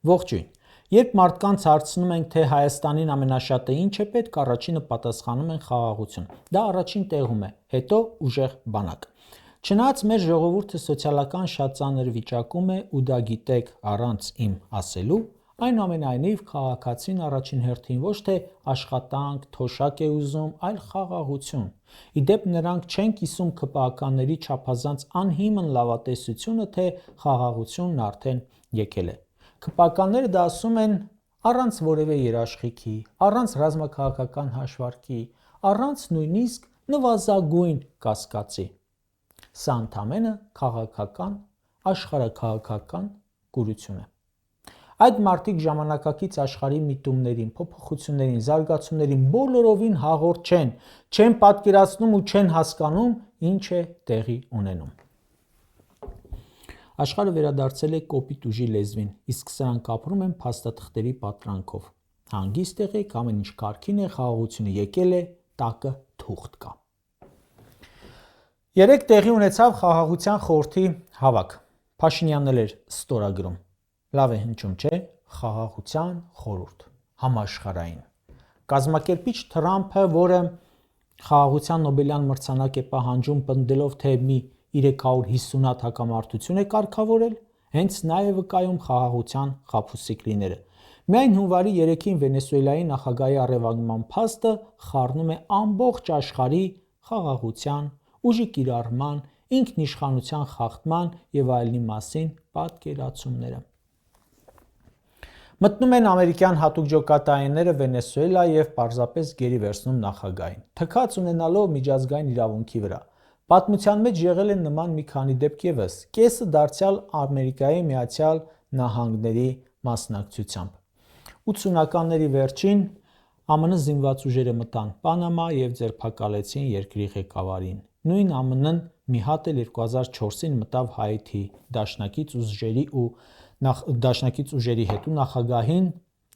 Ողջույն։ Երբ մարդկանց հարցնում ենք, թե Հայաստանին ամենաշատը ինչ է պետք, առաջինը պատասխանում են խաղաղություն։ Դա առաջին տեղում է, հետո ուժեղ բանակ։ Չնայած մեր ժողովուրդը սոցիալական շատ ծանր վիճակում է ու դա գիտեք առանց իմ ասելու, այնուամենայնիվ քաղաքացին առաջին հերթին ոչ թե աշխատանք, թոշակ է ուզում, այլ խաղաղություն։ Իդեպ նրանք չեն կիսում ԿՊԱ-ականների չափազանց անհիմն լավատեսությունը, թե խաղաղությունն արդեն եկել է։ ԿՊԱ-ականները դա ասում են առանց որևէ երաշխիքի, առանց ռազմաքաղաքական հաշվարկի, առանց նույնիսկ նվազագույն կասկածի։ Սա ընդամենը քաղաքական, աշխարհաքաղաքական կուրություն է։ Այդ մարդիկ ժամանակակից աշխարհի միտումներին, փոփոխություններին, զարգացումներին բոլորովին հաղորդ չեն պատկերացնում ու չեն հասկանում, ինչ է տեղի ունենում։ Աշխարհը վերադարձել է կոպիտ ուժի լեզվին, իսկ սրանք ապրում են փաստաթղթերի պատրանքով։ Հանգիստ եղեք, ամեն ինչ կարգին է, խաղաղությունը եկել է, տակը թուղթ կա։ Երեկ տեղի ունեցավ խաղաղության խորհրդի հավաք։ Փաշինյանն էլ էր ստորագրում։ Լավ է հնչում, չէ՞, խաղաղության խորհուրդ, համաշխարհային։ Կազմակերպիչ Թրամփը, որը խաղաղության Նոբելյան մրցանակ է պահանջում, պնդելով, թե մի 350 հատ հակամարտություն է կարգավորել, հենց նա է վկայում խաղաղության խաբուսիկլիները։ Միայն հունվարի 3-ին Վենեսուելայի նախագահի առևանգման փաստը խառնում է ամբողջ աշխարհի խաղաղության, ուժի կիրառման, ինքնիշխանության խախտման եւ այլնի մասին պատկերացումները։ Մտնում են ամերիկյան հատուկ ջոկատայինները Վենեսուելա եւ պարզապես գերի վերցնում նախագահին, թքած ունենալով միջազգային իրավունքի վրա։ Պատմության մեջ եղել են նման մի քանի դեպք ևս, կեսը դարձյալ Ամերիկայի Միացյալ Նահանգների մասնակցությամբ։ 80-ականների վերջին ԱՄՆ զինված ուժերը մտան Պանամա եւ ձերբակալեցին երկրի ղեկավարին։ Նույն ԱՄՆ-ն մի հատ էլ 2004-ին մտավ Հայիթի դաշնակից ուժերի հետ ու նախագահին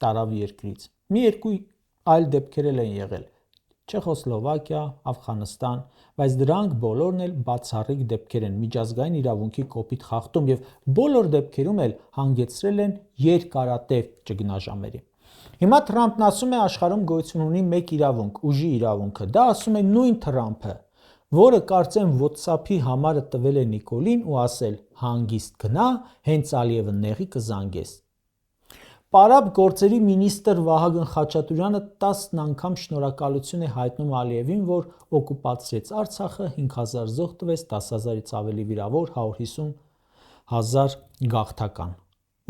տարավ երկրից։ Մի երկու այլ դեպքեր էլ են եղել՝ Չեխոսլովակիա, Աֆղանստան, բայց դրանք բոլորն էլ բացառիկ դեպքեր են, միջազգային իրավունքի կոպիտ խախտում եւ բոլոր դեպքերում էլ հանգեցրել են երկարատև ճգնաժամերի։ Հիմա Թրամփն ասում է աշխարհում գոյություն ունի մեկ իրավունք՝ ուժի իրավունքը։ Դա ասում է նույն Թրամփը, որը կարծեմ WhatsApp-ի համարը տվել է Նիկոլին ու ասել. հանգիստ գնա, հենց Ալիևը նեղի կզանգես։ Պարապ գործերի մինիստրը Վահագն Խաչատուրյանը 10 անգամ շնորհակալություն է հայտնում Ալիևին, որ օկուպացրեց Արցախը, 5000 զոհ տվեց, 10000-ից ավելի վիրավոր, 150,000 գաղթական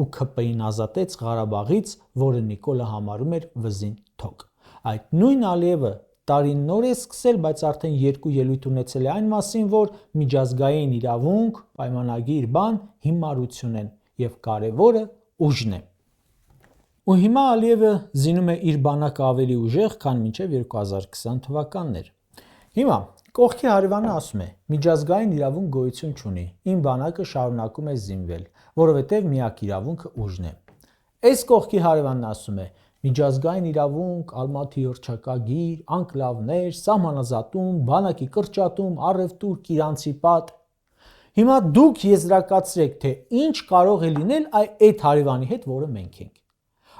ու ՔՊ-ին ազատեց Ղարաբաղից, որը Նիկոլը համարում էր վզին թոք։ Այդ նույն Ալիևը տարին նոր է սկսել, բայց արդեն 2 ելույթ ունեցել է այն մասին, որ միջազգային իրավունք, պայմանագիր բան հիմարություն են եւ կարևորը ուժն է։ Ու հիմա Ալիևը զինում է իր բանակը ավելի ուժեղ, քան մինչև 2020 թվականներ։ Հիմա կողքի հարևանը ասում է. միջազգային իրավունք գոյություն չունի, իմ բանակը շարունակում է զինվել, որովհետև միակ իրավունքը ուժն է։ Այս կողքի հարևանն ասում է. միջազգային իրավունք, Ալմատի հռչակագիր, անկլավներ, սահմանազատում, բանակի կրճատում, առևտուր, իրանցի պատ։ Հիմա դուք եզրակացրեք, թե ինչ կարող է լինել այդ հարևանի հետ, որը մենք ենք։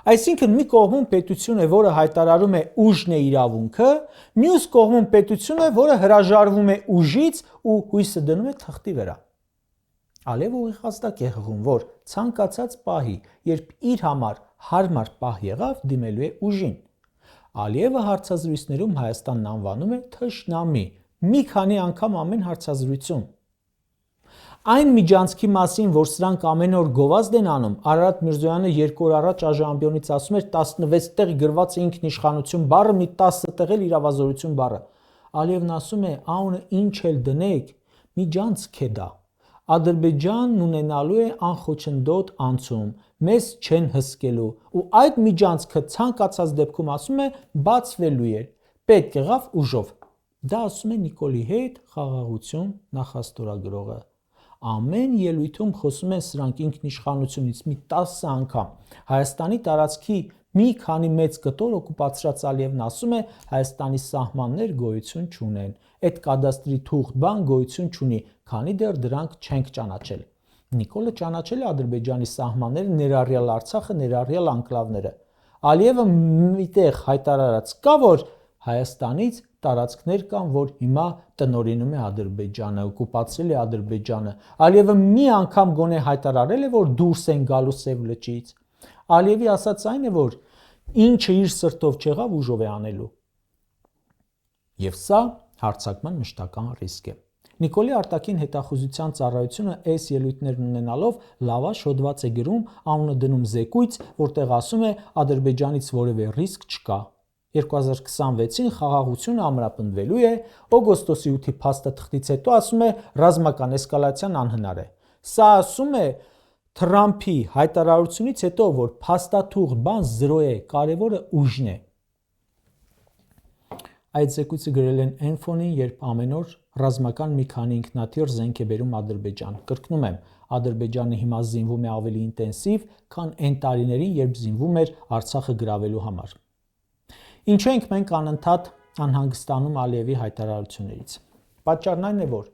Այսինքն մի կողմում պետություն է, որը հայտարարում է ուժն է իրավունքը, մյուս կողմում պետություն է, որը հրաժարվում է ուժից ու հույսը դնում է թղթի վրա։ Ալիևը ուղիղ հաստատ է հղում, որ ցանկացած պահի, երբ իր համար հարմար պահ եղավ, դիմելու է ուժին։ Ալիևը հարցազրույցներում Հայաստանն անվանում է թշնամի, մի քանի անգամ ամեն հարցազրույցում։ Այն միջանցքի մասին, որ սրանք ամեն օր գովազդ են անում, Արարատ Միրզոյանը 2 օր առաջ ԱԺ ասում էր 16 տեղ գրված է ինքնիշխանություն բառը, մի 10 տեղ էլ իրավազորություն բառը։ Ալիևն ասում է, անունը ինչ էլ դնեք, միջանցք է դա։ Ադրբեջանն ունենալու է անխոչնդոտ անցում, մեզ չեն հսկելու, ու այդ միջանցքը ցանկացած դեպքում ասում է բացվելու է, պետք եղավ ուժով։ Դա ասում է Նիկոլի հետ խաղաղություն նախաստորագրողը։ Ամեն ելույթում խոսում են սրանք ինքնիշխանությունից մի 10 անգամ։ Հայաստանի տարածքի մի քանի մեծ կտոր օկուպացրած Ալիևն ասում է Հայաստանի սահմաններ գոյություն չունեն, այդ կադաստրի թուղթ բան գոյություն չունի, քանի դեռ դրանք չենք ճանաչել։ Նիկոլը ճանաչել է Ադրբեջանի սահմանները, ներառյալ Արցախը, ներառյալ անկլավները։ Ալիևը միտեղ հայտարարած կա, որ Հայաստանից տարածքներ կան, որ հիմա տնօրինում է Ադրբեջանը, օկուպացրել է Ադրբեջանը։ Ալիևը մի անգամ գոնե հայտարարել է, որ դուրս են գալու Սև լճից։ Ալիևի ասած այն է, որ ինչը իր սրտով չեղավ, ուժով է անելու։ Եվ սա հարձակման մշտական ռիսկ է։ Նիկոլի արտաքին հետախուզության ծառայությունը այս ելույթներն ունենալով լավաշ հոդված է գրում, անունը դնում զեկույց, որտեղ ասում է Ադրբեջանից որևէ ռիսկ չկա։ 2026-ին խաղաղությունը ամրապնդվելու է, օգոստոսի 8-ի փաստաթղթից հետո ասում է ռազմական էսկալացիան անհնար է։ Սա ասում է Թրամփի հայտարարությունից հետո, որ փաստաթուղթ բան զրո է, կարևորը ուժն է։ Այդ զեկույցը գրել են այն ֆոնին, երբ ամեն օր ռազմական մի քանի ինքնաթիռ զենք է բերում Ադրբեջան։ Կրկնում եմ, Ադրբեջանը հիմա զինվում է ավելի ինտենսիվ, քան այն տարիներին, երբ զինվում էր Արցախը գրավելու համար։ Ինչու ենք մենք անընդհատ անհանգստանում Ալիևի հայտարարություններից։ Պատճառն այն է, որ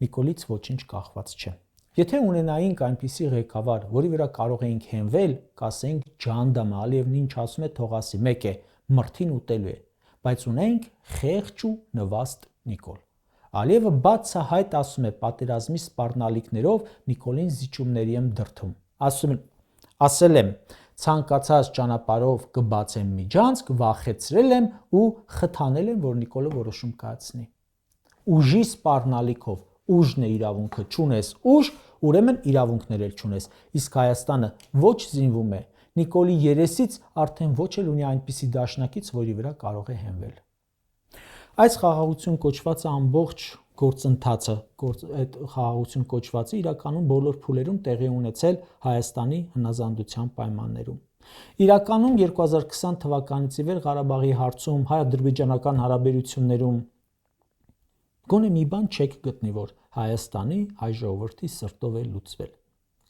Նիկոլից ոչինչ կախված չէ։ Եթե ունենայինք այնպիսի ղեկավար, որի վրա կարող էինք հենվել, կասենք ջանդամը, Ալիևն ինչ ասում է, թող ասի, մեկ է, մրթին ուտելու է, բայց ունենք խեղճ ու նվաստ Նիկոլ։ Ալիևը բացահայտ ասում է պատերազմի սպառնալիքներով Նիկոլին զիջումների եմ դրդում։ Ասել եմ, ցանկացած ճանապարհով կբացեմ միջանցք, վախեցրել եմ ու խթանել եմ, որ Նիկոլը որոշում կայացնի։ Ուժի սպառնալիքով, ուժն է իրավունքը, չունես ուժ, ուրեմն իրավունքներ էլ չունես։ Իսկ Հայաստանը ոչ զինվում է, Նիկոլի երեսից արդեն ոչ էլ ունի այնպիսի դաշնակից, որի վրա կարող է հենվել։ Այս խաղաղություն կոչվածը ամբողջ գործընթացը, այդ խաղաղություն կոչվածը իրականում բոլոր փուլերում տեղի ունեցել Հայաստանի հնազանդության պայմաններում։ Իրականում 2020 թվականից ի վեր Ղարաբաղի հարցում, հայ-ադրբեջանական հարաբերություններում գոնե մի բան չեք գտնի, որ Հայաստանի հայ ժողովրդի սրտով է լուծվել։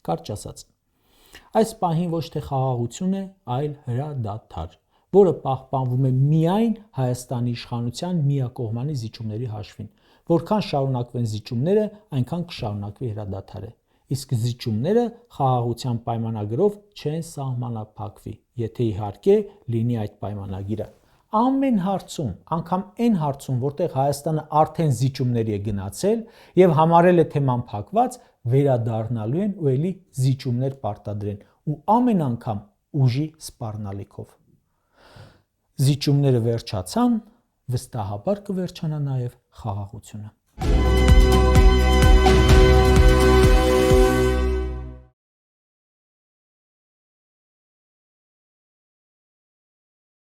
Կարճ ասած, այս պահին ոչ թե խաղաղություն է, այլ հրադադար, որը պահպանվում է միայն Հայաստանի իշխանության միակողմանի զիջումների հաշվին։ Որքան շարունակվեն զիջումները, այնքան կշարունակվի հրադադարը։ Իսկ զիջումները խաղաղության պայմանագրով չեն սահմանափակվի, եթե իհարկե լինի այդ պայմանագիրը։ Ամեն հարցում, անգամ այն հարցում, որտեղ Հայաստանը արդեն զիջումների է գնացել եւ համարել է թեման փակված, վերադառնալու են ու ելի զիջումներ պարտադրեն ու ամեն անգամ ուժի սպառնալիքով։ Զիջումները վերջացան, վստահաբար կվերջանա նաեւ խաղաղությունը։